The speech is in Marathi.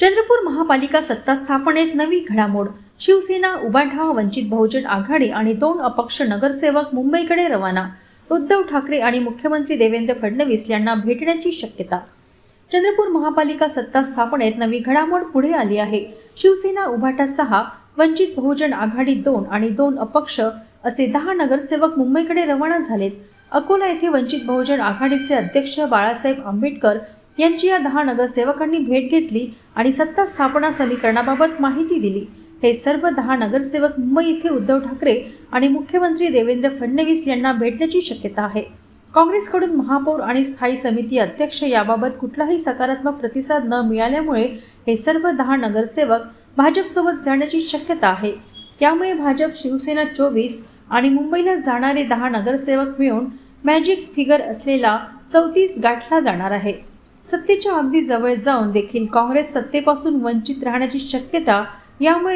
चंद्रपूर महापालिका सत्ता स्थापनेत नवी घडामोड. शिवसेना, उभाठा, वंचित बहुजन आघाडी आणि 2 अपक्ष नगरसेवक मुंबईकडे रवाना. उद्धव ठाकरे आणि मुख्यमंत्री देवेंद्र फडणवीस यांना भेटण्याची शक्यता. चंद्रपूर महापालिका सत्ता स्थापनेत नवी घडामोड पुढे आली आहे. शिवसेना, उभाठा 6, वंचित बहुजन आघाडी 2 आणि 2 अपक्ष असे 10 नगरसेवक मुंबईकडे रवाना झालेत. अकोला येथे वंचित बहुजन आघाडीचे अध्यक्ष बाळासाहेब आंबेडकर यांची या 10 नगरसेवकांनी भेट घेतली आणि सत्ता स्थापना समीकरणाबाबत माहिती दिली. हे सर्व 10 नगरसेवक मुंबई येथे उद्धव ठाकरे आणि मुख्यमंत्री देवेंद्र फडणवीस यांना भेटण्याची शक्यता आहे. काँग्रेसकडून महापौर आणि स्थायी समिती अध्यक्ष याबाबत कुठलाही सकारात्मक प्रतिसाद न मिळाल्यामुळे हे सर्व 10 नगरसेवक भाजपसोबत जाण्याची शक्यता आहे. त्यामुळे भाजप, शिवसेना 24 आणि मुंबईला जाणारे 10 नगरसेवक मिळून मॅजिक फिगर असलेला 34 गाठला जाणार आहे. सत्तेच्या अगदी जवळ जाऊन देखील काँग्रेस सत्तेपासून वंचित राहण्याची शक्यता. यामुळे